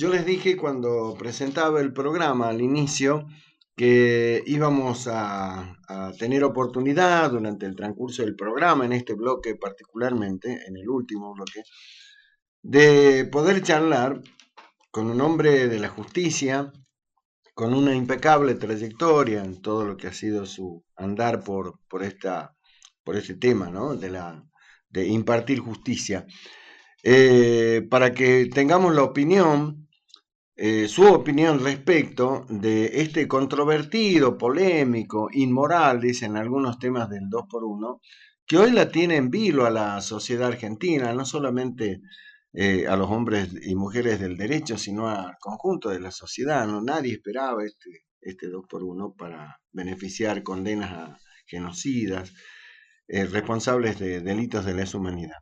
Yo les dije cuando presentaba el programa al inicio que íbamos a tener oportunidad durante el transcurso del programa, en este bloque particularmente, en el último bloque, de poder charlar con un hombre de la justicia, con una impecable trayectoria en todo lo que ha sido su andar por este tema, ¿no? De impartir justicia. Para que tengamos la opinión, su opinión respecto de este controvertido, polémico, inmoral, dicen algunos temas del 2 por 1 que hoy la tiene en vilo a la sociedad argentina, no solamente a los hombres y mujeres del derecho, sino al conjunto de la sociedad. ¿No? Nadie esperaba este 2 por 1 para beneficiar condenas a genocidas, responsables de delitos de lesa humanidad.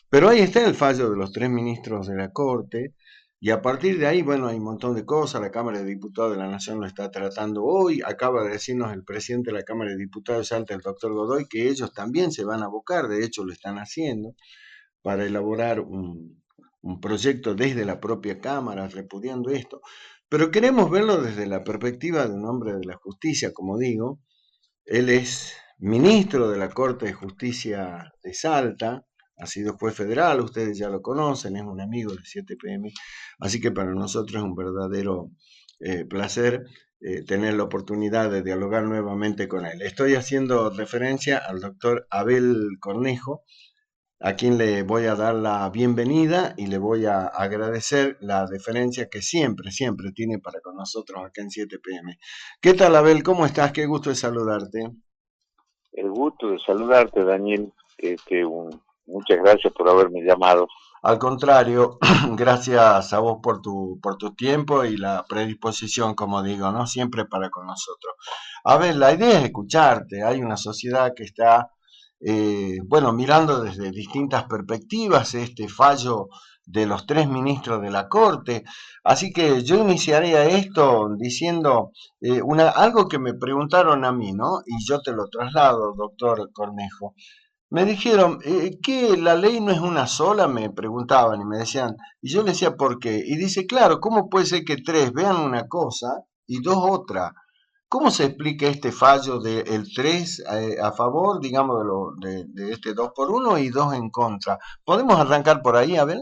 Pero ahí está el fallo de los 3 ministros de la Corte, y a partir de ahí, bueno, hay un montón de cosas. La Cámara de Diputados de la Nación lo está tratando hoy. Acaba de decirnos el presidente de la Cámara de Diputados de Salta, el doctor Godoy, que ellos también se van a abocar, de hecho lo están haciendo, para elaborar un proyecto desde la propia Cámara repudiando esto. Pero queremos verlo desde la perspectiva de un hombre de la justicia, como digo. Él es ministro de la Corte de Justicia de Salta, ha sido juez federal, ustedes ya lo conocen, es un amigo del 7PM, así que para nosotros es un verdadero placer tener la oportunidad de dialogar nuevamente con él. Estoy haciendo referencia al doctor Abel Cornejo, a quien le voy a dar la bienvenida y le voy a agradecer la deferencia que siempre, siempre tiene para con nosotros acá en 7PM. ¿Qué tal, Abel? ¿Cómo estás? Qué gusto de saludarte. El gusto de saludarte, Daniel. Muchas gracias por haberme llamado. Al contrario, gracias a vos por tu tiempo y la predisposición, como digo, ¿no? Siempre para con nosotros. A ver, la idea es escucharte. Hay una sociedad que está, bueno, mirando desde distintas perspectivas este fallo de los 3 ministros de la Corte. Así que yo iniciaría esto diciendo algo que me preguntaron a mí, ¿no? Y yo te lo traslado, doctor Cornejo. Me dijeron que la ley no es una sola, me preguntaban y me decían, y yo les decía, ¿por qué? Y dice, claro, ¿cómo puede ser que 3 vean una cosa y 2 otra? ¿Cómo se explica este fallo del 3 a favor, digamos, de este 2 por 1 y 2 en contra? ¿Podemos arrancar por ahí, a ver?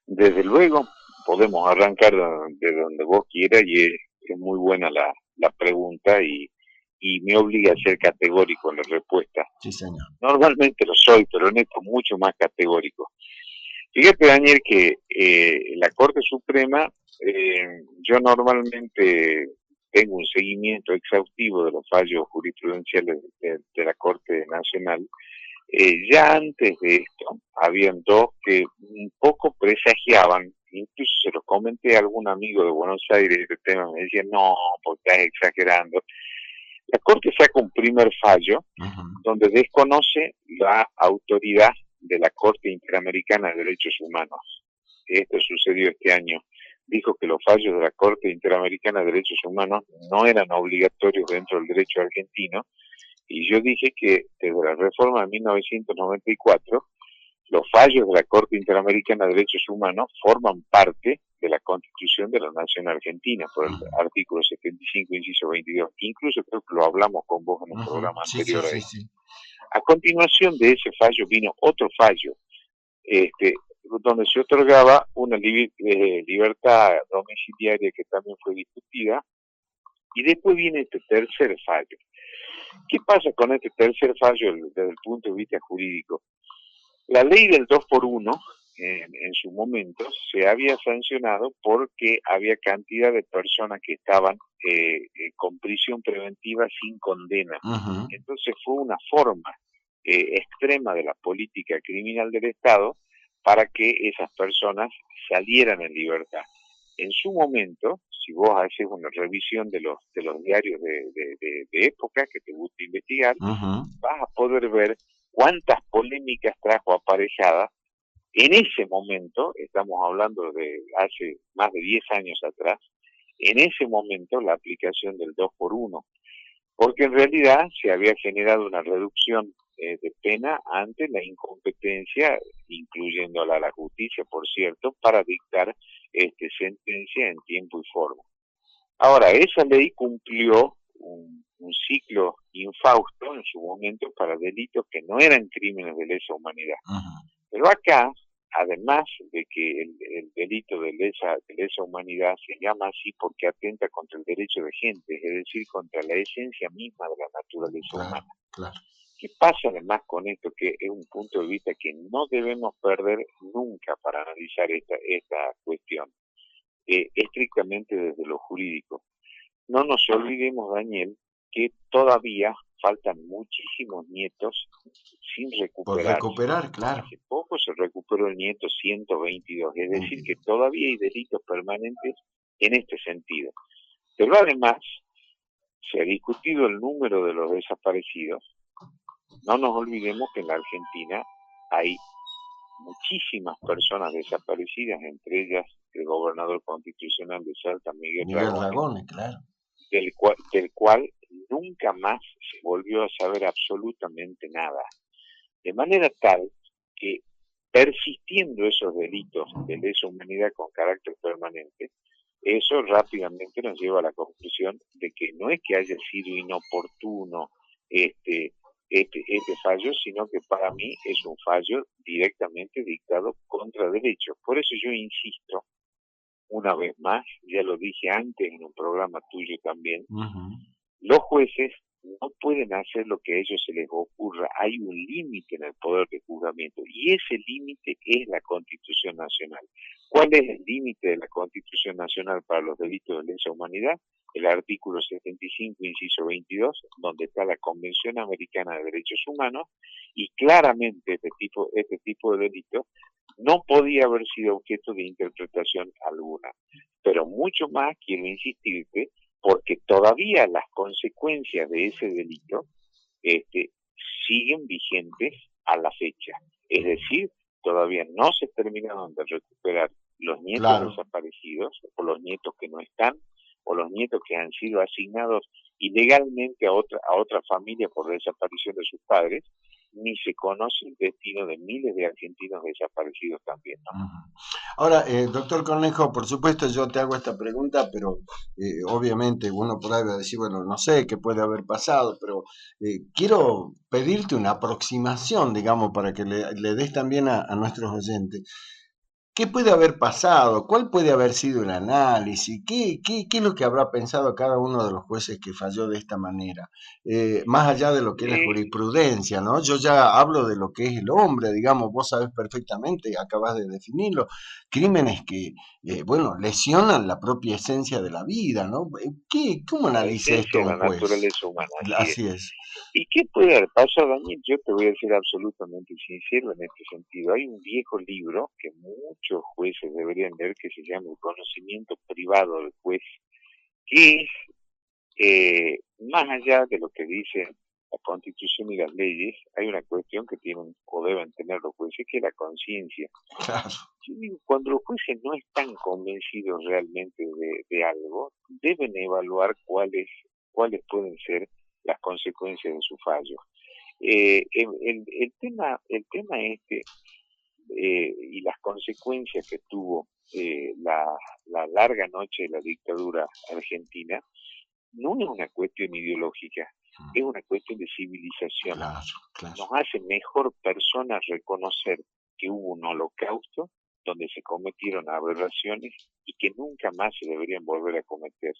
Desde luego, podemos arrancar de donde vos quieras y es muy buena la pregunta y me obliga a ser categórico en la respuesta. Sí, señor. Normalmente lo soy, pero en esto mucho más categórico. Fíjate, Daniel, que la Corte Suprema, yo normalmente tengo un seguimiento exhaustivo de los fallos jurisprudenciales de la Corte Nacional. Ya antes de esto, habían dos que un poco presagiaban, incluso se los comenté a algún amigo de Buenos Aires, este tema, me decían, no, porque estás exagerando. La Corte saca un primer fallo donde desconoce la autoridad de la Corte Interamericana de Derechos Humanos. Esto sucedió este año. Dijo que los fallos de la Corte Interamericana de Derechos Humanos no eran obligatorios dentro del derecho argentino, y yo dije que desde la reforma de 1994, los fallos de la Corte Interamericana de Derechos Humanos forman parte de la Constitución de la Nación Argentina, por el artículo 75, inciso 22. Incluso creo que lo hablamos con vos en un programa anterior ahí. Sí. A continuación de ese fallo vino otro fallo, donde se otorgaba una libertad domiciliaria que también fue discutida, y después viene este tercer fallo. ¿Qué pasa con este tercer fallo desde el punto de vista jurídico? La ley del 2 por 1 en su momento se había sancionado porque había cantidad de personas que estaban con prisión preventiva sin condena. Entonces fue una forma extrema de la política criminal del Estado para que esas personas salieran en libertad. En su momento, si vos haces una revisión de los diarios de época que te gusta investigar, vas a poder ver cuántas polémicas trajo aparejadas. En ese momento, estamos hablando de hace más de 10 años atrás, en ese momento la aplicación del 2 por 1, porque en realidad se había generado una reducción de pena ante la incompetencia, incluyendo a la justicia, por cierto, para dictar sentencia en tiempo y forma. Ahora, esa ley cumplió un ciclo infausto en su momento para delitos que no eran crímenes de lesa humanidad. Pero acá, además de que el delito de lesa humanidad se llama así porque atenta contra el derecho de gente, es decir, contra la esencia misma de la naturaleza humana. Claro. ¿Qué pasa además con esto? Que es un punto de vista que no debemos perder nunca para analizar esta cuestión, estrictamente desde lo jurídico. No nos olvidemos, Daniel, que todavía faltan muchísimos nietos sin recuperar. Por recuperar, claro. Hace poco se recuperó el nieto 122, es decir, que todavía hay delitos permanentes en este sentido. Pero además, se ha discutido el número de los desaparecidos. No nos olvidemos que en la Argentina hay muchísimas personas desaparecidas, entre ellas el gobernador constitucional de Salta, Miguel Ragones, claro. del cual nunca más se volvió a saber absolutamente nada. De manera tal que, persistiendo esos delitos de lesa humanidad con carácter permanente, eso rápidamente nos lleva a la conclusión de que no es que haya sido inoportuno este fallo, sino que para mí es un fallo directamente dictado contra derecho. Por eso yo insisto, una vez más, ya lo dije antes en un programa tuyo también, los jueces no pueden hacer lo que a ellos se les ocurra. Hay un límite en el poder de juzgamiento y ese límite es la Constitución Nacional. ¿Cuál es el límite de la Constitución Nacional para los delitos de lesa humanidad? El artículo 75, inciso 22, donde está la Convención Americana de Derechos Humanos, y claramente este tipo de delitos no podía haber sido objeto de interpretación alguna. Pero mucho más quiero insistirte, porque todavía las consecuencias de ese delito siguen vigentes a la fecha. Es decir, todavía no se terminaron de recuperar los nietos desaparecidos, o los nietos que no están, o los nietos que han sido asignados ilegalmente a otra familia por desaparición de sus padres, ni se conoce el destino de miles de argentinos desaparecidos también, ¿no? Ahora, doctor Cornejo, por supuesto yo te hago esta pregunta, pero obviamente uno por ahí va a decir, bueno, no sé qué puede haber pasado, pero quiero pedirte una aproximación, digamos, para que le des también a nuestros oyentes. ¿Qué puede haber pasado? ¿Cuál puede haber sido el análisis? ¿Qué es lo que habrá pensado cada uno de los jueces que falló de esta manera? Más allá de lo que es la jurisprudencia, ¿no? Yo ya hablo de lo que es el hombre, digamos, vos sabés perfectamente, acabas de definirlo, crímenes que, bueno, lesionan la propia esencia de la vida, ¿no? ¿Cómo analiza esto un la juez? naturaleza humana. Así es. ¿Y qué puede haber pasado, Daniel? Yo te voy a ser absolutamente sincero en este sentido. Hay un viejo libro que muchos jueces deberían leer que se llama El conocimiento privado del juez, que es, más allá de lo que dice la Constitución y las leyes, hay una cuestión que tienen o deben tener los jueces, que es la conciencia. Claro. Yo digo, cuando los jueces no están convencidos realmente de algo, deben evaluar cuáles pueden ser las consecuencias de su fallo. El tema y las consecuencias que tuvo la larga noche de la dictadura argentina no es una cuestión ideológica, es una cuestión de civilización. Nos hace mejor personas reconocer que hubo un holocausto donde se cometieron aberraciones y que nunca más se deberían volver a cometer.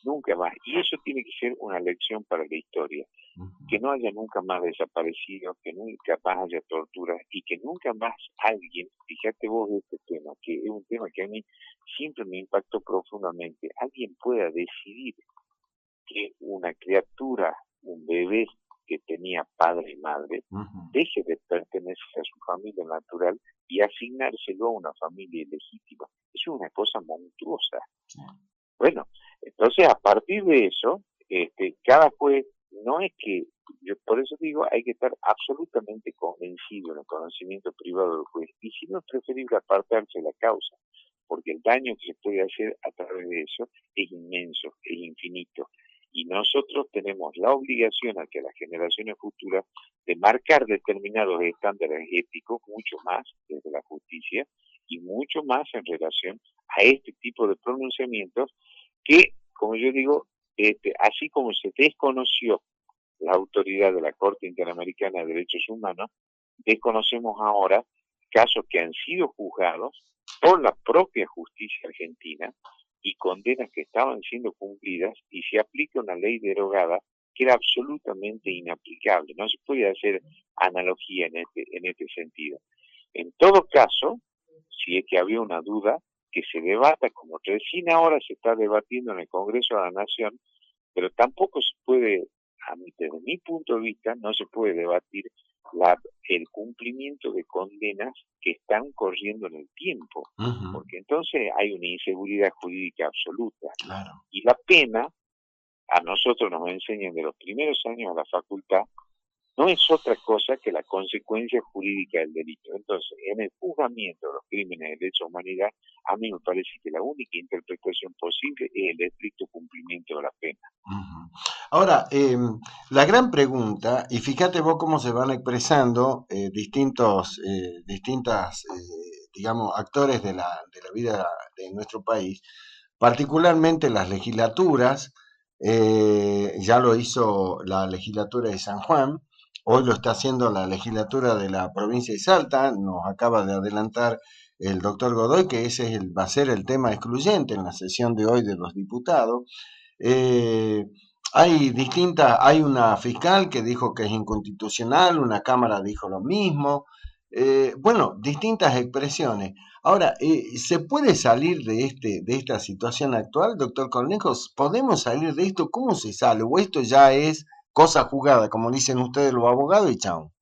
Nunca más. Y eso tiene que ser una lección para la historia. Que no haya nunca más desaparecidos, que nunca más haya torturas y que nunca más alguien, fíjate vos de este tema, que es un tema que a mí siempre me impactó profundamente, alguien pueda decidir que una criatura, un bebé que tenía padre y madre, deje de pertenecer a su familia natural y asignárselo a una familia ilegítima. Eso es una cosa monstruosa. Bueno, entonces a partir de eso, cada juez, no es que, yo por eso digo, hay que estar absolutamente convencido en el conocimiento privado del juez, y si no es preferible apartarse de la causa, porque el daño que se puede hacer a través de eso es inmenso, es infinito. Y nosotros tenemos la obligación hacia las generaciones futuras de marcar determinados estándares éticos, mucho más desde la justicia, y mucho más en relación a este tipo de pronunciamientos que, como yo digo, así como se desconoció la autoridad de la Corte Interamericana de Derechos Humanos, desconocemos ahora casos que han sido juzgados por la propia justicia argentina y condenas que estaban siendo cumplidas y se aplica una ley derogada que era absolutamente inaplicable. No se puede hacer analogía en este sentido. En todo caso, si es que había una duda, que se debata como recién ahora se está debatiendo en el Congreso de la Nación, pero tampoco se puede, desde mi punto de vista, no se puede debatir el cumplimiento de condenas que están corriendo en el tiempo, porque entonces hay una inseguridad jurídica absoluta. Claro. Y la pena, a nosotros nos enseñan de los primeros años a la facultad, no es otra cosa que la consecuencia jurídica del delito. Entonces, en el juzgamiento de los crímenes de lesa humanidad, a mí me parece que la única interpretación posible es el estricto cumplimiento de la pena. Ahora, la gran pregunta, y fíjate vos cómo se van expresando distintas, digamos, actores de la vida de nuestro país, particularmente las legislaturas, ya lo hizo la legislatura de San Juan, hoy lo está haciendo la legislatura de la provincia de Salta, nos acaba de adelantar el doctor Godoy que ese va a ser el tema excluyente en la sesión de hoy de los diputados. Eh, hay una fiscal que dijo que es inconstitucional, una cámara dijo lo mismo, bueno, distintas expresiones. Ahora, ¿se puede salir de esta situación actual, doctor Cornejos? ¿Podemos salir de esto? ¿Cómo se sale? ¿O esto ya es cosa jugada, como dicen ustedes los abogados y chao?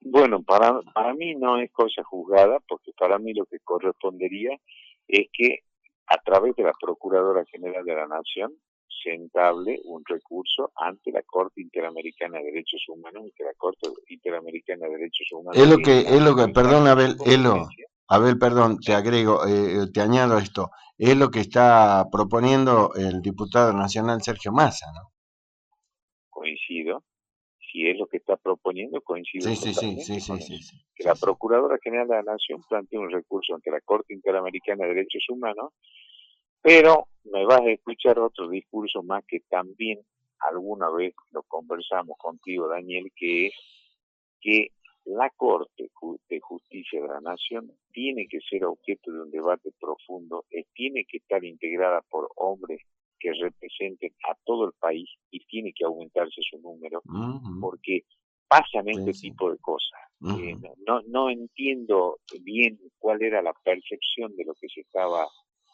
Bueno, para mí no es cosa juzgada, porque para mí lo que correspondería es que a través de la Procuradora General de la Nación se entable un recurso ante la Corte Interamericana de Derechos Humanos y que la Corte Interamericana de Derechos Humanos Es lo que, perdón, Abel, Abel, perdón, te Sí. agrego, te añado esto, es lo que está proponiendo el diputado nacional Sergio Massa, ¿no? Coincido. Si es lo que está proponiendo, coincido Sí, totalmente con eso. Que la Procuradora General de la Nación plantee un recurso ante la Corte Interamericana de Derechos Humanos, pero me vas a escuchar otro discurso más que también alguna vez lo conversamos contigo, Daniel, que es que la Corte de Justicia de la Nación tiene que ser objeto de un debate profundo, tiene que estar integrada por hombres que representen a todo el país y tiene que aumentarse su número, porque pasan este tipo de cosas. No entiendo bien cuál era la percepción de lo que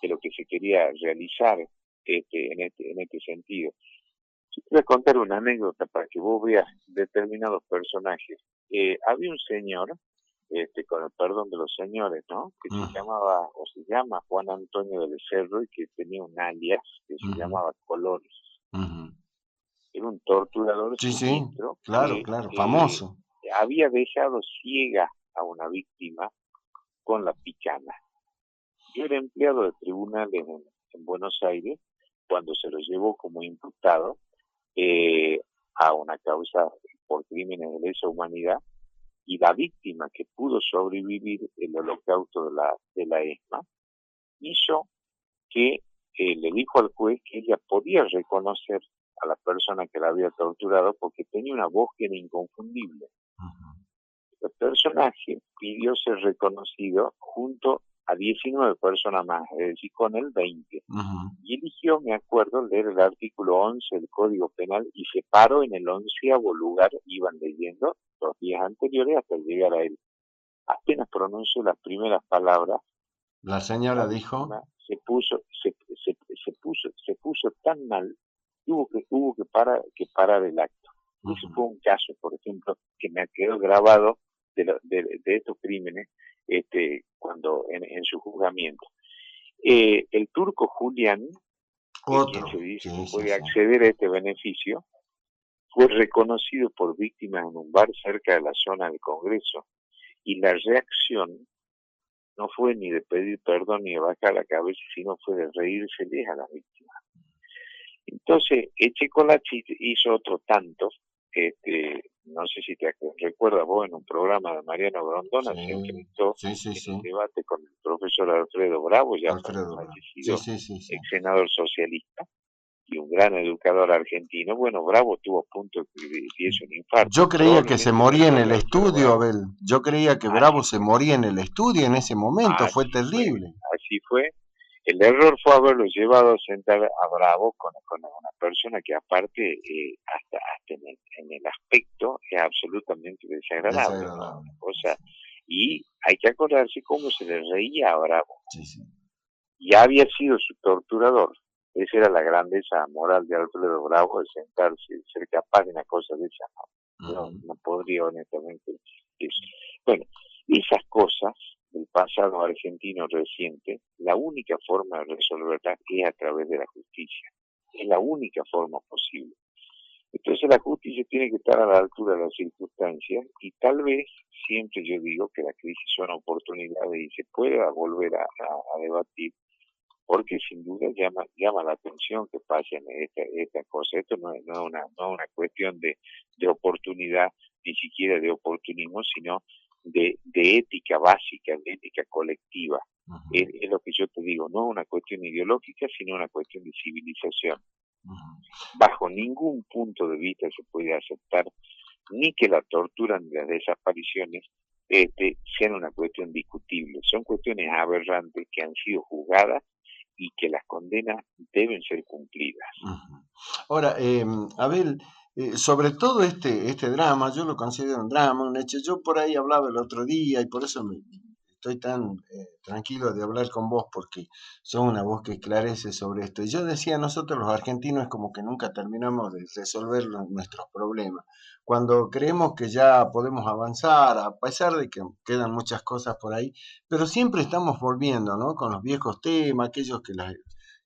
de lo que se quería realizar en este sentido. Yo te voy a contar una anécdota para que vos veas determinados personajes. Había un señor, con el perdón de los señores, ¿no? Que se llamaba, o se llama Juan Antonio del Cerro y que tenía un alias que se llamaba Colores. Era un torturador siniestro claro, famoso. había dejado ciega a una víctima con la picana. Yo era empleado de tribunales en Buenos Aires cuando se lo llevó como imputado a una causa por crímenes de lesa humanidad, y la víctima que pudo sobrevivir el holocausto de la ESMA hizo que le dijo al juez que ella podía reconocer a la persona que la había torturado porque tenía una voz que era inconfundible. El personaje pidió ser reconocido junto a 19 personas más, es decir, con él 20. Y eligió, me acuerdo, leer el artículo 11 del Código Penal y se paró en el 11º lugar, iban leyendo los días anteriores hasta llegar a él. Apenas pronunció las primeras palabras, la señora dijo, se puso tan mal que hubo que parar el acto. Ese fue un caso, por ejemplo, que me quedó grabado de estos crímenes cuando en su juzgamiento. El turco Julián, quien se dice que puede acceder a este beneficio, fue reconocido por víctimas en un bar cerca de la zona del Congreso, y la reacción no fue ni de pedir perdón ni de bajar la cabeza, sino fue de reírseles a las víctimas. Entonces, Echecolachi hizo otro tanto no sé si te recuerdas vos, en un programa de Mariano Grondona se Sí, enfrentó sí, sí, en un sí. debate con el profesor Alfredo Bravo, ya Alfredo Bravo. Sí, fallecido, sí, sí, sí. ex senador socialista y un gran educador argentino. Bueno, Bravo estuvo a punto de irse un infarto, Yo creía que se probablemente el moría en error el de Alfredo estudio, Bravo. Abel. Yo creía que Bravo Así se fue, moría en el estudio en ese momento. Fue así fue, terrible. así fue. El error fue haberlo llevado a sentar a Bravo con una persona que aparte, hasta en el aspecto, es absolutamente desagradable, ¿no? Desagradable. Una cosa, y hay que acordarse cómo se le reía a Bravo. Sí, sí. Ya había sido su torturador. Esa era la grandeza moral de Alfredo Bravo, de sentarse, ser capaz de una cosa de esa. No podría honestamente eso. Bueno, esas cosas del pasado argentino reciente, la única forma de resolverlas es a través de la justicia. Es la única forma posible. Entonces la justicia tiene que estar a la altura de las circunstancias y tal vez, siempre yo digo que las crisis son oportunidades y se pueda volver a debatir, porque sin duda llama la atención que pasen esta cosa. Esto no es una cuestión de oportunidad, ni siquiera de oportunismo, sino de ética básica, de ética colectiva. Es lo que yo te digo, no es una cuestión ideológica, sino una cuestión de civilización. Bajo ningún punto de vista se puede aceptar ni que la tortura ni las desapariciones sean una cuestión discutible. Son cuestiones aberrantes que han sido juzgadas y que las condenas deben ser cumplidas. Ahora, Abel, sobre todo este drama, yo lo considero un drama, un hecho. Yo por ahí hablaba el otro día y por eso estoy tan tranquilo de hablar con vos, porque sos una voz que esclarece sobre esto. Y yo decía, nosotros los argentinos es como que nunca terminamos de resolver nuestros problemas. Cuando creemos que ya podemos avanzar, a pesar de que quedan muchas cosas por ahí, pero siempre estamos volviendo, ¿no? Con los viejos temas, aquellos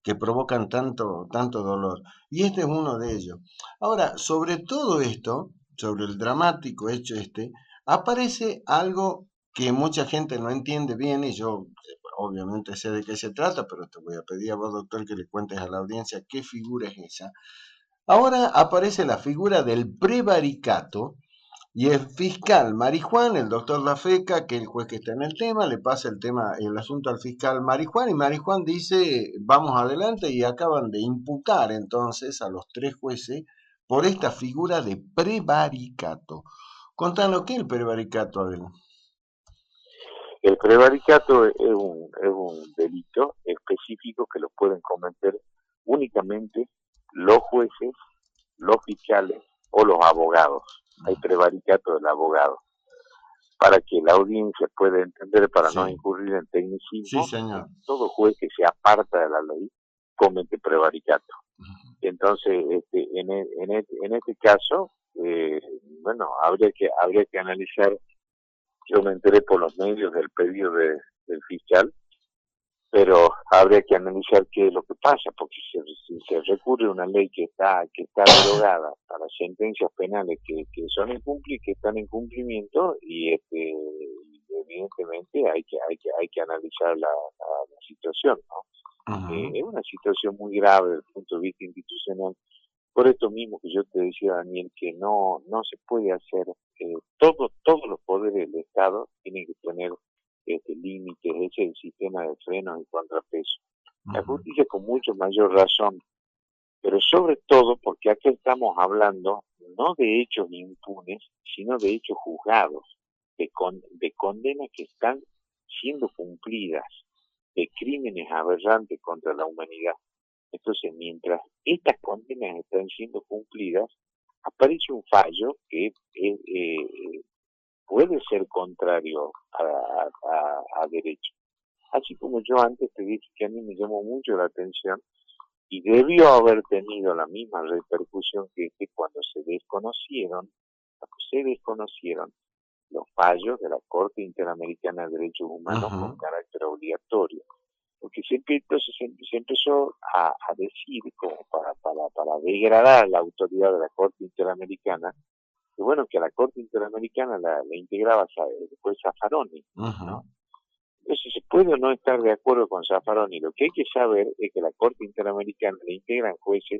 que provocan tanto dolor. Y este es uno de ellos. Ahora, sobre todo esto, sobre el dramático hecho aparece algo que mucha gente no entiende bien y yo obviamente sé de qué se trata, pero te voy a pedir a vos, doctor, que le cuentes a la audiencia qué figura es esa. Ahora aparece la figura del prevaricato y el fiscal Marijuán, el doctor Lafeca, que es el juez que está en el tema, le pasa el asunto al fiscal Marijuán y Marijuán dice, vamos adelante y acaban de imputar entonces a los tres jueces por esta figura de prevaricato. Contanos, ¿qué es el prevaricato, Abel? El prevaricato es un delito específico que lo pueden cometer únicamente los jueces, los fiscales o los abogados. Hay prevaricato del abogado. Para que la audiencia pueda entender, para no Sí, incurrir en sí, tecnicismo, señor. todo juez que se aparta de la ley comete prevaricato. Entonces, en este caso, bueno, habría que analizar. Yo me enteré por los medios del pedido del fiscal, pero habría que analizar qué es lo que pasa, porque si se recurre a una ley que está derogada para sentencias penales que son que están en cumplimiento, y evidentemente hay que analizar la situación, ¿no? Es una situación muy grave desde el punto de vista institucional. Por esto mismo que yo te decía, Daniel, que no se puede hacer, todos los poderes del Estado tienen que tener límites, ese es el sistema de frenos y contrapeso. La justicia con mucho mayor razón, pero sobre todo porque aquí estamos hablando no de hechos impunes, sino de hechos juzgados, de condenas que están siendo cumplidas, de crímenes aberrantes contra la humanidad. Entonces, mientras estas condenas están siendo cumplidas, aparece un fallo que puede ser contrario a derecho. Así como yo antes te dije que a mí me llamó mucho la atención y debió haber tenido la misma repercusión que cuando se desconocieron los fallos de la Corte Interamericana de Derechos Humanos con carácter obligatorio. Porque entonces se empezó a decir, como para degradar a la autoridad de la Corte Interamericana, que bueno, que a la Corte Interamericana la integraba después Zaffaroni, ¿no? Entonces se puede o no estar de acuerdo con Zaffaroni. Lo que hay que saber es que la Corte Interamericana le integran jueces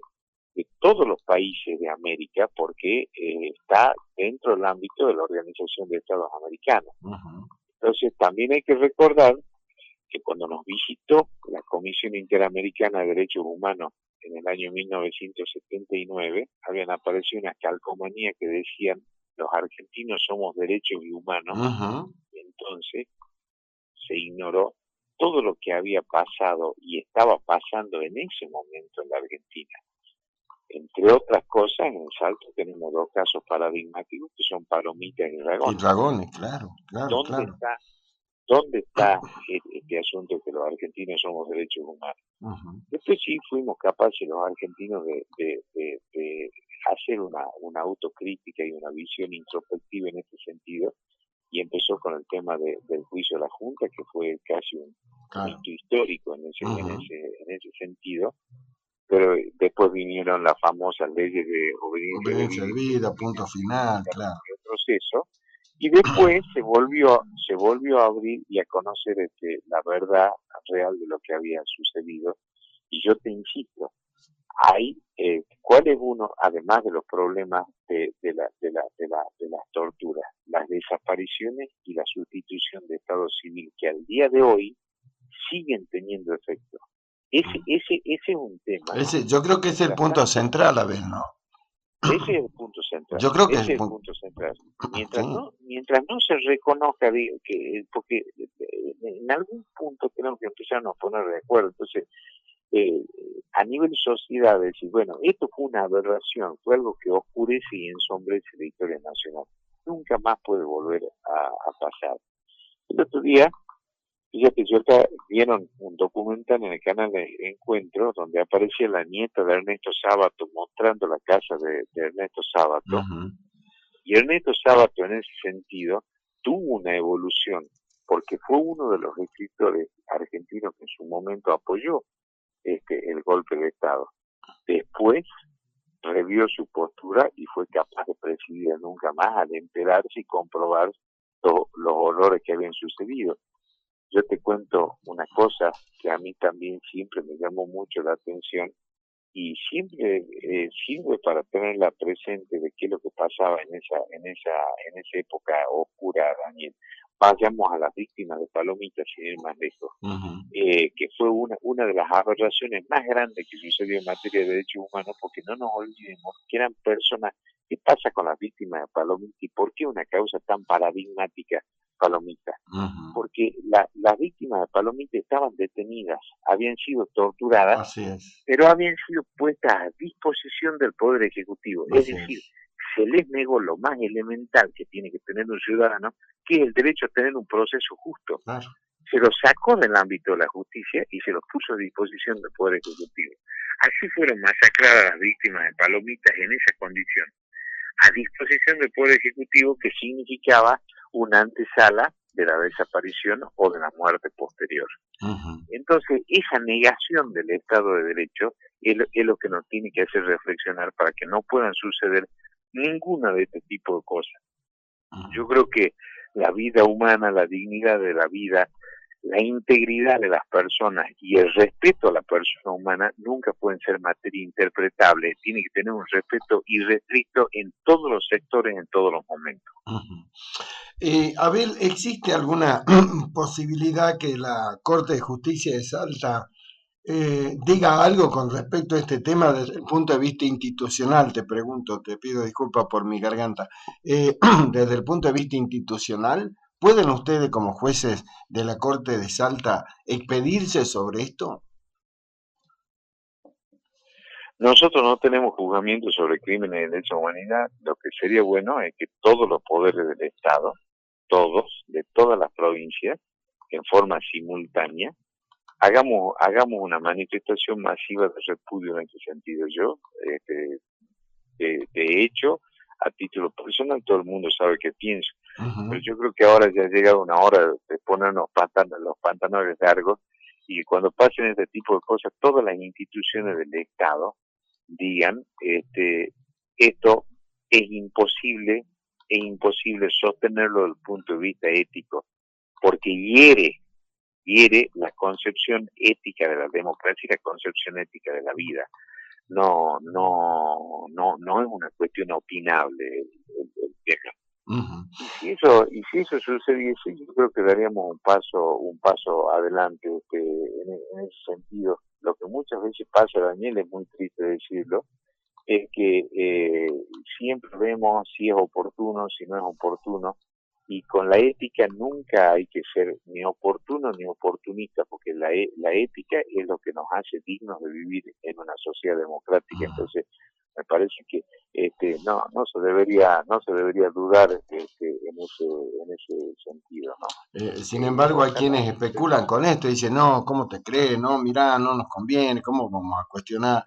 de todos los países de América porque está dentro del ámbito de la Organización de Estados Americanos. Entonces también hay que recordar que cuando nos visitó la Comisión Interamericana de Derechos Humanos en el año 1979, habían aparecido unas calcomanías que decían los argentinos somos derechos y humanos. Y entonces se ignoró todo lo que había pasado y estaba pasando en ese momento en la Argentina. Entre otras cosas, en Salto tenemos dos casos paradigmáticos que son Palomitas y Dragones. Y Dragones, claro. ¿Dónde está este asunto que los argentinos somos derechos humanos? Después sí fuimos capaces los argentinos de hacer una autocrítica y una visión introspectiva en este sentido, y empezó con el tema del juicio de la Junta, que fue casi un hito histórico en ese sentido, pero después vinieron las famosas leyes de obediencia de vida, punto final, claro. El proceso, y después se volvió a abrir y a conocer la verdad real de lo que había sucedido. Y yo te insisto, ¿cuál es uno, además de los problemas de las torturas, las desapariciones y la sustitución de Estado civil que al día de hoy siguen teniendo efecto? Ese es un tema. Yo creo que es el punto central, Abel, ¿no? Ese es el punto central. Yo creo que ese es el punto central. Mientras no se reconozca, porque en algún punto tenemos que empezar a poner de acuerdo. Entonces, a nivel sociedad, decir, bueno, esto fue una aberración, fue algo que oscurece y ensombrece la historia nacional. Nunca más puede volver a pasar. El otro día, fíjate, vieron un documental en el canal de Encuentro donde aparecía la nieta de Ernesto Sábato mostrando la casa de Ernesto Sábato. Y Ernesto Sábato en ese sentido tuvo una evolución porque fue uno de los escritores argentinos que en su momento apoyó el golpe de Estado. Después revió su postura y fue capaz de presidir nunca más al enterarse y comprobar los horrores que habían sucedido. Yo te cuento una cosa que a mí también siempre me llamó mucho la atención y siempre sirve para tenerla presente de qué es lo que pasaba en esa época oscura, Daniel. Vayamos a las víctimas de Palomitas sin ir más lejos, que fue una de las aberraciones más grandes que sucedió en materia de derechos humanos, porque no nos olvidemos que eran personas. ¿Qué pasa con las víctimas de Palomitas y por qué una causa tan paradigmática Palomitas? Porque las víctimas de Palomitas estaban detenidas, habían sido torturadas, pero habían sido puestas a disposición del Poder Ejecutivo. Es decir, se les negó lo más elemental que tiene que tener un ciudadano, que es el derecho a tener un proceso justo. Se los sacó del ámbito de la justicia y se los puso a disposición del Poder Ejecutivo. Así fueron masacradas las víctimas de Palomitas en esa condición, a disposición del Poder Ejecutivo, que significaba una antesala de la desaparición o de la muerte posterior. Entonces, esa negación del Estado de Derecho es lo que nos tiene que hacer reflexionar para que no puedan suceder ninguna de este tipo de cosas. Yo creo que la vida humana, la dignidad de la vida, la integridad de las personas y el respeto a la persona humana nunca pueden ser materia interpretable. Tiene que tener un respeto irrestricto en todos los sectores, en todos los momentos. Abel, ¿existe alguna posibilidad que la Corte de Justicia de Salta diga algo con respecto a este tema desde el punto de vista institucional? Te pregunto, te pido disculpas por mi garganta. Desde el punto de vista institucional, ¿pueden ustedes como jueces de la Corte de Salta expedirse sobre esto? Nosotros no tenemos juzgamiento sobre crímenes de lesa humanidad. Lo que sería bueno es que todos los poderes del Estado, todos, de todas las provincias, en forma simultánea, hagamos una manifestación masiva de repudio en ese sentido. Yo, de hecho, a título personal, todo el mundo sabe qué pienso. Pero yo creo que ahora ya ha llegado una hora de ponernos los pantalones largos, y cuando pasen este tipo de cosas, todas las instituciones del Estado digan, esto es imposible sostenerlo desde el punto de vista ético, porque hiere la concepción ética de la democracia y la concepción ética de la vida. no es una cuestión opinable el tema. Ujú. Y si eso sucediese, yo creo que daríamos un paso adelante, en ese sentido. Lo que muchas veces pasa, Daniel, es muy triste decirlo, es que siempre vemos si es oportuno, si no es oportuno, y con la ética nunca hay que ser ni oportuno ni oportunista, porque la ética es lo que nos hace dignos de vivir en una sociedad democrática. Entonces, me parece que no se debería dudar en ese sentido, ¿no? Sin embargo, hay Ojalá. quienes especulan con esto y dicen, no, ¿cómo te crees? No, mirá, no nos conviene, ¿cómo vamos a cuestionar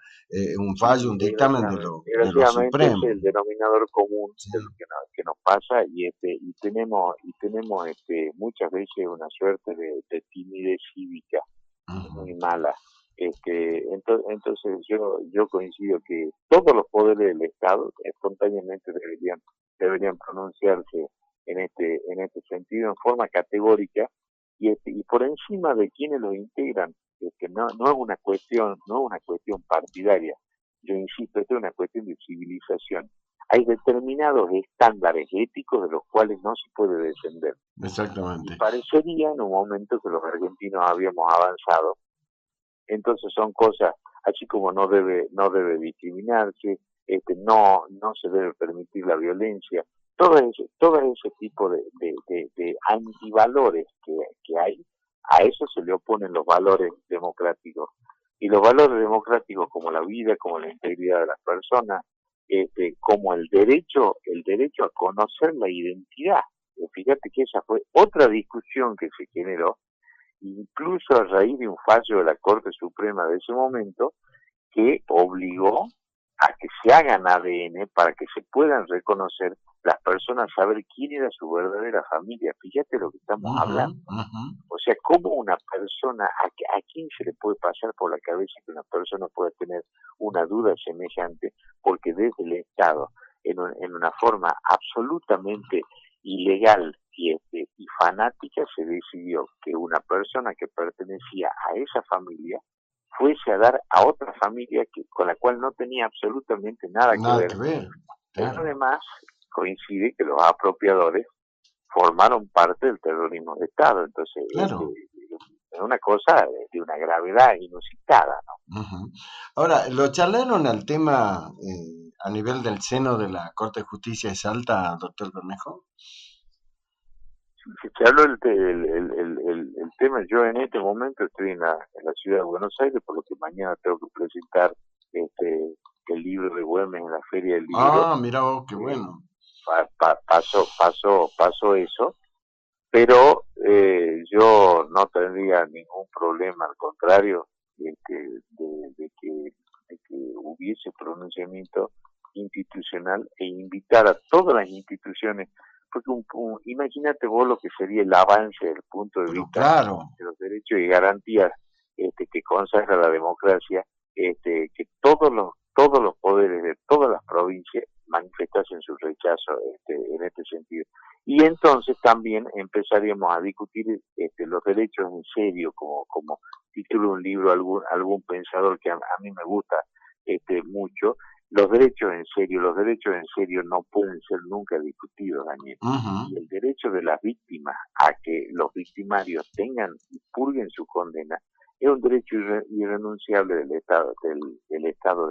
un fallo, Sí, un dictamen de lo desgraciadamente es Supremo? el denominador común Sí. de lo que nos pasa, y tenemos muchas veces una suerte de timidez cívica Ujú. muy mala. Entonces yo coincido que todos los poderes del Estado espontáneamente deberían pronunciarse en este sentido en forma categórica, y por encima de quienes los integran. No es una cuestión partidaria. Yo insisto, esto es una cuestión de civilización. Hay determinados estándares éticos de los cuales no se puede descender. Y Exactamente. parecería en un momento que los argentinos habíamos avanzado. Entonces son cosas, así como no debe discriminarse, no se debe permitir la violencia, todo ese tipo de antivalores que hay. A eso se le oponen los valores democráticos. Y los valores democráticos, como la vida, como la integridad de las personas, como el derecho a conocer la identidad. Fíjate que esa fue otra discusión que se generó, incluso a raíz de un fallo de la Corte Suprema de ese momento, que obligó a que se hagan ADN para que se puedan reconocer las personas, saber quién era su verdadera familia. Fíjate lo que estamos Ujú, hablando. ujú. O sea, cómo una persona, a quién se le puede pasar por la cabeza que una persona pueda tener una duda semejante, porque desde el Estado, en una forma absolutamente ilegal y fanática, se decidió que una persona que pertenecía a esa familia fuese a dar a otra familia con la cual no tenía absolutamente nada que Nada ver. que ver, Pero claro, además coincide que los apropiadores formaron parte del terrorismo de Estado. Entonces, claro. es una cosa de una gravedad inusitada, ¿no? Ujú. Ahora, ¿lo charlaron al tema a nivel del seno de la Corte de Justicia de Salta, doctor Bermejo? Si se habló el tema, yo en este momento estoy en la ciudad de Buenos Aires, por lo que mañana tengo que presentar el libro de Güemes en la Feria del Libro. Ah, mira vos, qué Eh, bueno. pasó eso, pero yo no tendría ningún problema, al contrario, de que hubiese pronunciamiento institucional, e invitar a todas las instituciones, porque imagínate vos lo que sería el avance desde el punto de Pero vista claro, de los derechos y garantías que consagra la democracia, que todos los poderes de todas las provincias manifestasen su rechazo en este sentido. Y entonces también empezaríamos a discutir los derechos en serio, como título un libro algún pensador que a mí me gusta mucho. Los derechos en serio no pueden ser nunca discutidos, Daniel. ujú, Y el derecho de las víctimas a que los victimarios tengan y purguen su condena es un derecho irrenunciable del Estado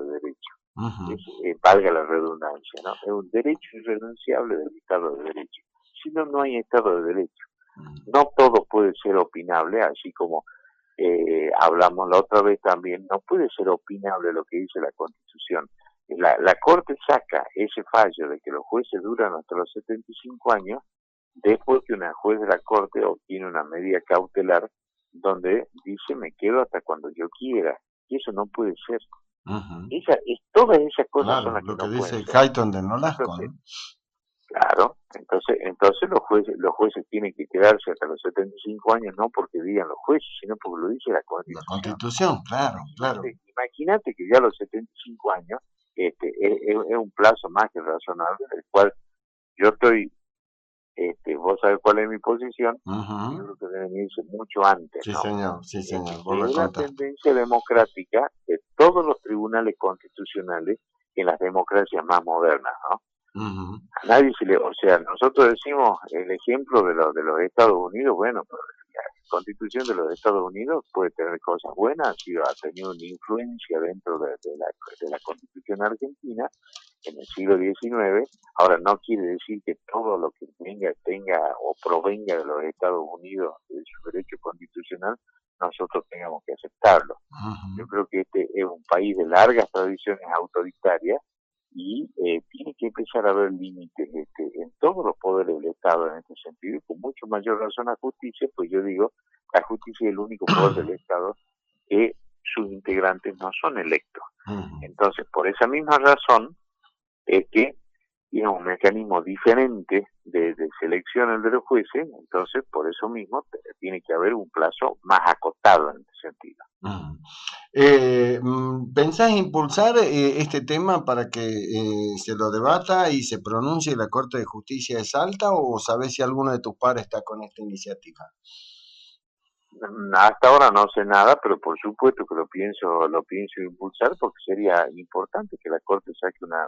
de Derecho. ujú, Valga la redundancia, ¿no? Es un derecho irrenunciable del Estado de Derecho. Si no, no hay Estado de Derecho. ujú. No todo puede ser opinable, así como hablamos la otra vez también, no puede ser opinable lo que dice la Constitución. La Corte saca ese fallo de que los jueces duran hasta los 75 años, después que una juez de la Corte obtiene una medida cautelar donde dice me quedo hasta cuando yo quiera. Y eso no puede ser. Ujú. Todas esas cosas son Claro, las que lo que no pueden dice ser. Hayton de Nolasco, Entonces, ¿no? claro, entonces los jueces tienen que quedarse hasta los 75 años, no porque digan los jueces, sino porque lo dice la La Constitución. Constitución, claro, claro. Imagínate que ya a los 75 años es un plazo más que razonable, del cual yo estoy vos sabés cuál es mi posición, yo Ujú. creo que deben irse mucho antes, Sí, ¿no? sí, señor, vos Que me es la contaste. tendencia democrática de todos los tribunales constitucionales en las democracias más modernas, ¿no? Ujú. A nadie se le, o sea, nosotros decimos el ejemplo de los Estados Unidos, bueno, pero la Constitución de los Estados Unidos puede tener cosas buenas, ha tenido una influencia dentro de la Constitución argentina en el siglo XIX. Ahora no quiere decir que todo lo que venga, tenga o provenga de los Estados Unidos, de su derecho constitucional, nosotros tengamos que aceptarlo. Yo Ujú. creo que este es un país de largas tradiciones autoritarias y tiene que empezar a haber límites en todos los poderes del Estado en este sentido, y con mucho mayor razón la justicia, pues yo digo, la justicia es el único poder del Estado que sus integrantes no son electos. Ujú. Entonces, por esa misma razón es que tiene un mecanismo diferente de selección de los jueces, entonces por eso mismo tiene que haber un plazo más acotado en este sentido. Ujú. ¿Pensás impulsar este tema para que se lo debata y se pronuncie la Corte de Justicia de Salta o sabés si alguno de tus pares está con esta iniciativa? Hasta ahora no sé nada, pero por supuesto que lo pienso impulsar porque sería importante que la Corte saque una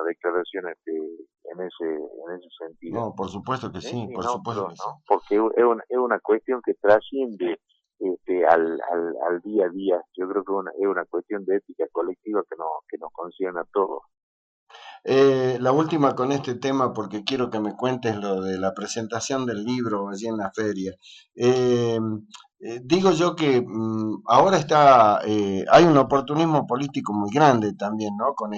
declaración en ese sentido. No, por supuesto que sí, Y por no, supuesto que sí. ¿no? Porque es una cuestión que trasciende al día a día. Yo creo que es una cuestión de ética colectiva que nos concierne a todos. La última con este tema, porque quiero que me cuentes lo de la presentación del libro allí en la feria. Eh, Digo yo que ahora hay un oportunismo político muy grande también, ¿no? En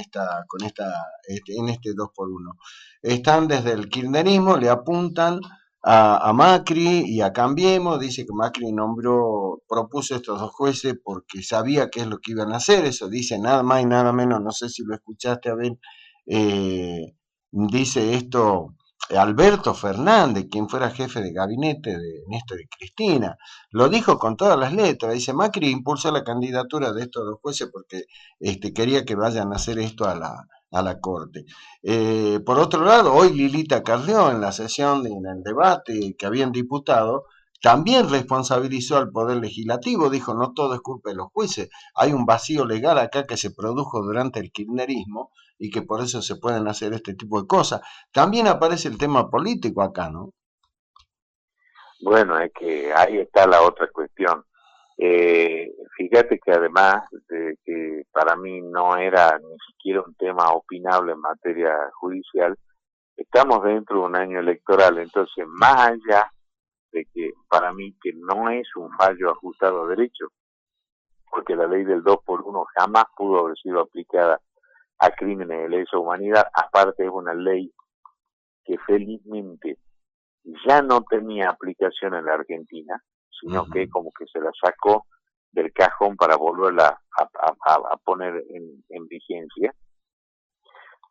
este 2x1. Están desde el kirchnerismo, le apuntan a Macri y a Cambiemos, dice que Macri propuso estos dos jueces porque sabía qué es lo que iban a hacer, eso dice nada más y nada menos, no sé si lo escuchaste a ver dice esto Alberto Fernández, quien fuera jefe de gabinete de Néstor y Cristina, lo dijo con todas las letras, dice Macri impulsó la candidatura de estos dos jueces porque quería que vayan a hacer esto a la Corte. Por otro lado, hoy Lilita Carrió en la sesión, en el debate que habían diputado, también responsabilizó al Poder Legislativo, dijo no todo es culpa de los jueces, hay un vacío legal acá que se produjo durante el kirchnerismo y que por eso se pueden hacer este tipo de cosas. También aparece el tema político acá, ¿no? Bueno, es que ahí está la otra cuestión. Fíjate que además de que para mí no era ni siquiera un tema opinable en materia judicial, estamos dentro de un año electoral, entonces más allá de que para mí que no es un fallo ajustado a derecho, porque la ley del 2x1 jamás pudo haber sido aplicada a crímenes de lesa humanidad, aparte es una ley que felizmente ya no tenía aplicación en la Argentina, Uh sino que -huh. como que se la sacó del cajón para volverla a poner en vigencia.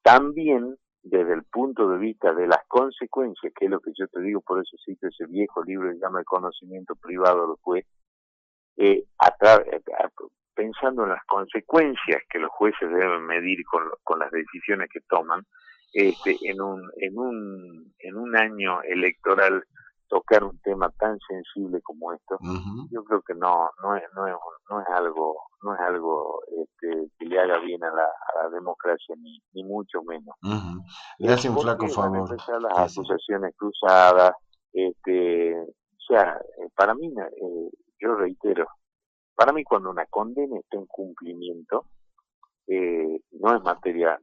También desde el punto de vista de las consecuencias, que es lo que yo te digo, por eso cito ese viejo libro que se llama El conocimiento privado del juez, pensando en las consecuencias que los jueces deben medir con las decisiones que toman, en un año electoral tocar un tema tan sensible como esto, Uh -huh. yo creo que no es algo que le haga bien a la democracia, ni mucho menos. Uh -huh. Le hace un flaco Porque van a favor. empezar las Sí, sí. acusaciones cruzadas, o sea, para mí, yo reitero, para mí cuando una condena está en cumplimiento, no es materia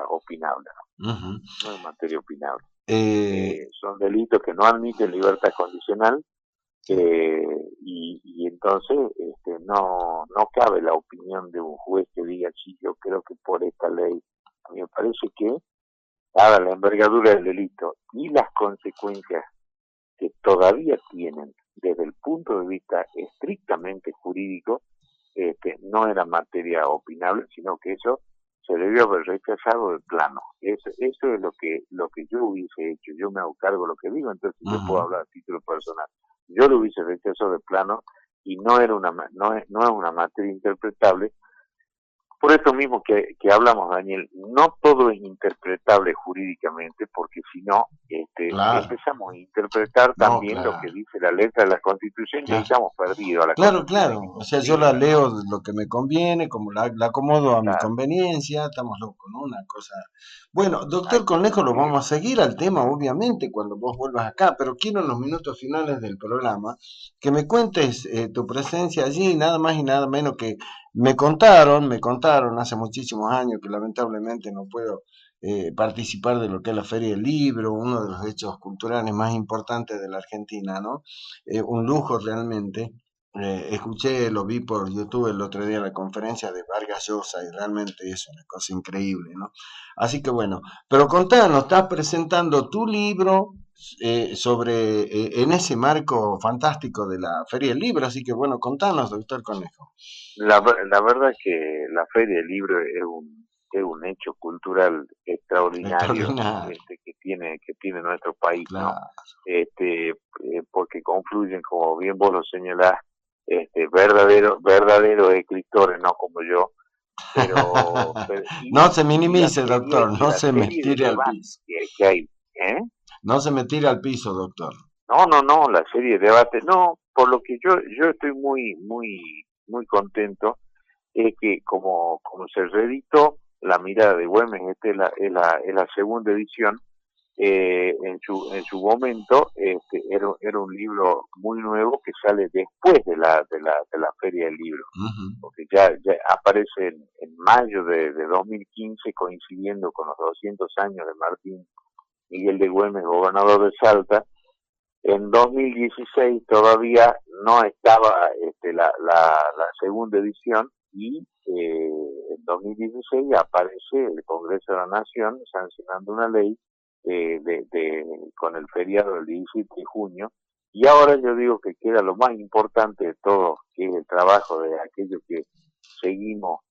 opinable, Uh -huh. no es materia opinable. eh, Son delitos que no admiten libertad condicional, sí. y entonces no cabe la opinión de un juez que diga, sí, yo creo que por esta ley, a mí me parece que, dada la envergadura del delito y las consecuencias que todavía tienen desde el punto de vista estrictamente jurídico, no era materia opinable, sino que eso se debió haber rechazado de plano. Eso es lo que yo hubiese hecho. Yo me hago cargo de lo que digo, entonces Uh yo puedo -huh. hablar a título personal. Yo lo hubiese rechazado de plano y no es una materia interpretable, Por eso mismo que hablamos, Daniel, no todo es interpretable jurídicamente, porque si no, Claro, empezamos a interpretar no, también lo que claro, dice la letra de la Constitución y ahí claro. estamos perdidos. A la Claro, Constitución hay que claro. O sea, yo la cumplirla, ¿no? leo lo que me conviene, como la acomodo a mi Claro, conveniencia, estamos locos, ¿no? Una cosa. Bueno, doctor hay que Conejo, lo cumplirla. vamos a seguir al tema, obviamente, cuando vos vuelvas acá, pero quiero en los minutos finales del programa que me cuentes tu presencia allí, nada más y nada menos que me contaron hace muchísimos años que lamentablemente no puedo participar de lo que es la Feria del Libro, uno de los hechos culturales más importantes de la Argentina, ¿no? Un lujo realmente. Escuché, lo vi por YouTube el otro día la conferencia de Vargas Llosa y realmente es una cosa increíble, ¿no? Así que bueno, pero contanos, estás presentando tu libro en ese marco fantástico de la Feria del Libro, así que bueno, contanos, doctor Conejo. La verdad es que la Feria del Libro es un hecho cultural extraordinario, Extraordinario, que tiene nuestro país, ¿no? claro. Porque confluyen, como bien vos lo señalás, verdaderos escritores, no como yo, No se y la minimice, serie, doctor, y no la se me serie de tire al debate piso. que hay, ¿eh? No se me tire al piso, doctor. No, la serie de debate, no, por lo que yo estoy muy contento, es que como se reeditó La mirada de Güemes, es la segunda edición, en su momento, era un libro muy nuevo que sale después de la Feria del Libro, Ujú. porque ya aparece en mayo de 2015, coincidiendo con los 200 años de Martín Miguel de Güemes, gobernador de Salta. En 2016 todavía no estaba la segunda edición y en 2016 aparece el Congreso de la Nación sancionando una ley con el feriado del 17 de junio. Y ahora yo digo que queda lo más importante de todo, que es el trabajo de aquellos que seguimos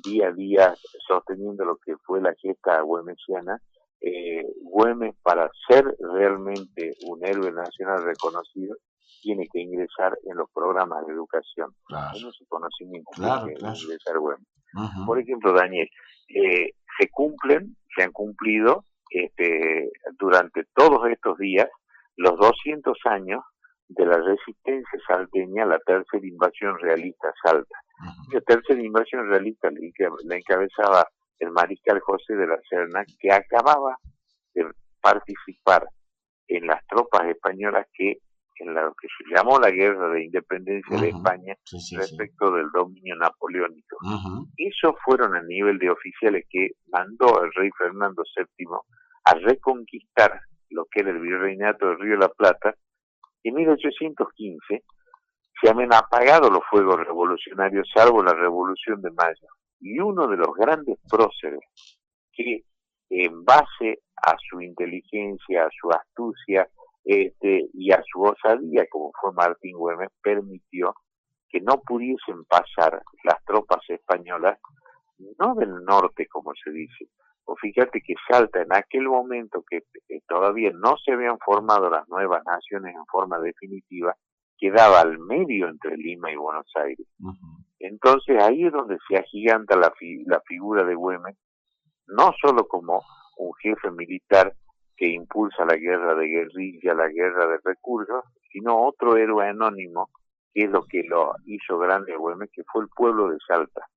día a día sosteniendo lo que fue la gesta güemesiana. Güemes, para ser realmente un héroe nacional reconocido, tiene que ingresar en los programas de educación. Claro, En ese conocimiento tiene claro, que claro. ingresar Güemes. Ujú. Por ejemplo, Daniel, se han cumplido durante todos estos días los 200 años de la resistencia salteña a la tercera invasión realista a Salta. La tercera invasión realista la encabezaba el mariscal José de la Serna, que acababa de participar en las tropas españolas en lo que se llamó la guerra de independencia de Ujú. España Sí, sí, sí. respecto del dominio napoleónico. Ujú. Esos fueron el nivel de oficiales que mandó el rey Fernando VII a reconquistar lo que era el virreinato del Río de la Plata. En 1815 se habían apagado los fuegos revolucionarios, salvo la Revolución de Mayo. Y uno de los grandes próceres que, en base a su inteligencia, a su astucia y a su osadía, como fue Martín Güemes, permitió que no pudiesen pasar las tropas españolas, no del norte, como se dice. O fíjate que Salta, en aquel momento que todavía no se habían formado las nuevas naciones en forma definitiva, quedaba al medio entre Lima y Buenos Aires. Ujú. Entonces ahí es donde se agiganta la figura de Güemes, no solo como un jefe militar que impulsa la guerra de guerrilla, la guerra de recursos, sino otro héroe anónimo, que es lo que lo hizo grande a Güemes, que fue el pueblo de Salta.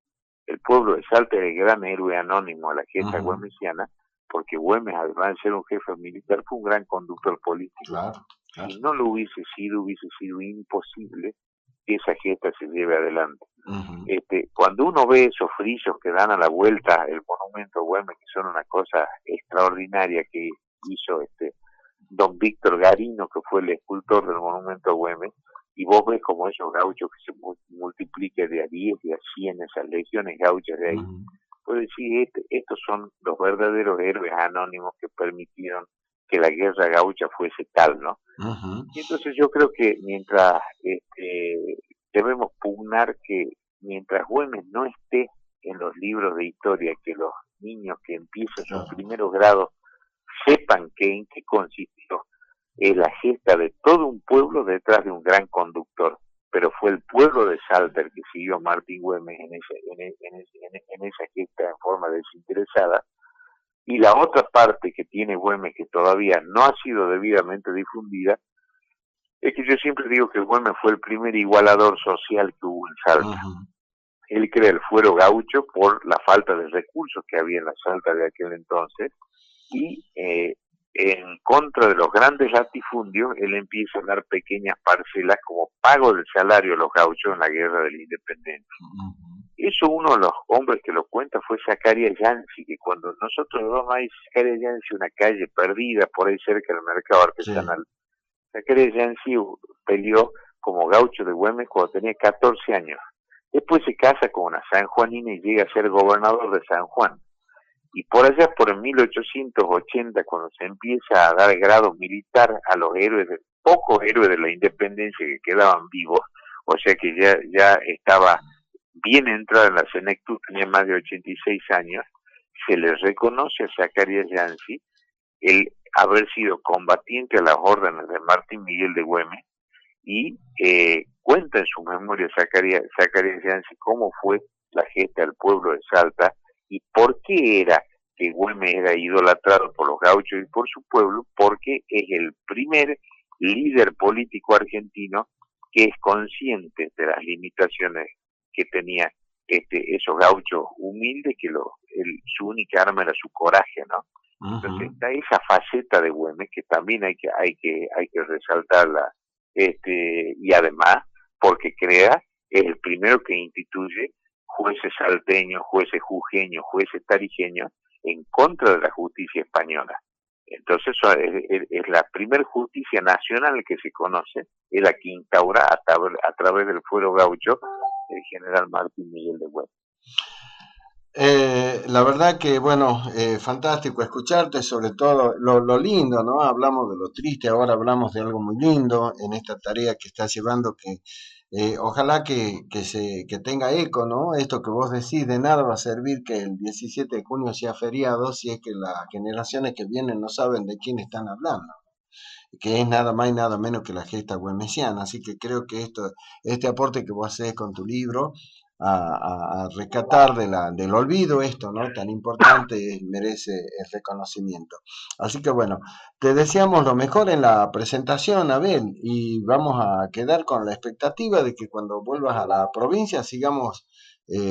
El pueblo de Salta es el gran héroe anónimo a la gesta Ujú. güemesiana, porque Güemes, además de ser un jefe militar, fue un gran conductor político. Claro, claro. Si no lo hubiese sido imposible que esa gesta se lleve adelante. Ujú. Cuando uno ve esos frisos que dan a la vuelta el monumento a Güemes, que son una cosa extraordinaria que hizo don Víctor Garino, que fue el escultor del monumento a Güemes, y vos ves como esos gauchos que se multiplican de a 10, de a 100, esas legiones gauchas de ahí, Ujú. pues decir, estos son los verdaderos héroes anónimos que permitieron que la guerra gaucha fuese tal, ¿no? Ujú. Y entonces yo creo que mientras debemos pugnar que mientras Güemes no esté en los libros de historia, que los niños que empiezan sus Claro. primeros grados sepan en qué consistió la gesta de todo un pueblo detrás de un gran conductor. pero fue el pueblo de Salta el que siguió a Martín Güemes en esa gesta en forma desinteresada. Y la otra parte que tiene Güemes, que todavía no ha sido debidamente difundida, es que yo siempre digo que Güemes fue el primer igualador social que hubo en Salta. Él crea el fuero gaucho por la falta de recursos que había en la Salta de aquel entonces, y en contra de los grandes latifundios, él empieza a dar pequeñas parcelas como pago del salario a los gauchos en la guerra de la independencia. Eso uno de los hombres que lo cuenta fue Zacarías Yancy, que cuando nosotros vamos ahí, Zacarías Yancy, una calle perdida por ahí cerca del mercado artesanal, sí. Zacarías Yancy peleó como gaucho de Güemes cuando tenía 14 años. Después se casa con una sanjuanina y llega a ser gobernador de San Juan. Y por allá, por 1880, cuando se empieza a dar grado militar a los héroes, pocos héroes de la independencia que quedaban vivos, o sea que ya estaba bien entrada en la senectud, tenía más de 86 años, se le reconoce a Zacarías Yancy el haber sido combatiente a las órdenes de Martín Miguel de Güemes, y cuenta en su memoria Zacarías Yancy cómo fue la gesta del pueblo de Salta y por qué era que Güemes era idolatrado por los gauchos y por su pueblo, porque es el primer líder político argentino que es consciente de las limitaciones que tenía esos gauchos humildes, que su única arma era su coraje, ¿no? Entonces está esa faceta de Güemes que también hay que resaltarla, y además porque es el primero que instituye jueces salteños, jueces jujeños, jueces tarijeños en contra de la justicia española. Entonces es la primera justicia nacional que se conoce, es la que instaura a través del fuero gaucho el general Martín Miguel de Güemes. La verdad que, bueno, fantástico escucharte, sobre todo lo lindo, ¿no? Hablamos de lo triste, ahora hablamos de algo muy lindo en esta tarea que estás llevando, que ojalá que tenga eco, ¿no? Esto que vos decís, de nada va a servir que el 17 de junio sea feriado si es que las generaciones que vienen no saben de quién están hablando, que es nada más y nada menos que la gesta güemesiana. Así que creo que este aporte que vos haces con tu libro a rescatar del olvido esto, ¿no? Tan importante, merece el reconocimiento. Así que bueno, te deseamos lo mejor en la presentación, Abel, y vamos a quedar con la expectativa de que cuando vuelvas a la provincia sigamos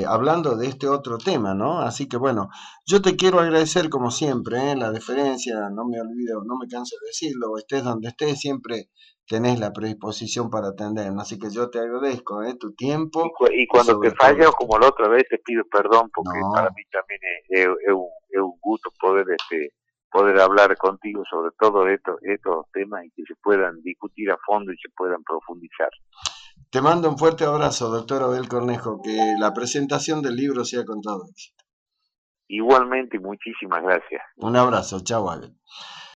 hablando de este otro tema, ¿no? Así que bueno, yo te quiero agradecer como siempre, la deferencia, no me olvido, no me canso de decirlo, estés donde estés, siempre tenés la predisposición para atendernos, así que yo te agradezco tu tiempo. Y cuando te fallo, como la otra vez, te pido perdón, porque para mí también es un gusto poder hablar contigo sobre todo estos temas y que se puedan discutir a fondo y se puedan profundizar. Te mando un fuerte abrazo, doctor Abel Cornejo, que la presentación del libro sea con todo éxito. Igualmente, muchísimas gracias. Un abrazo, chao, Abel.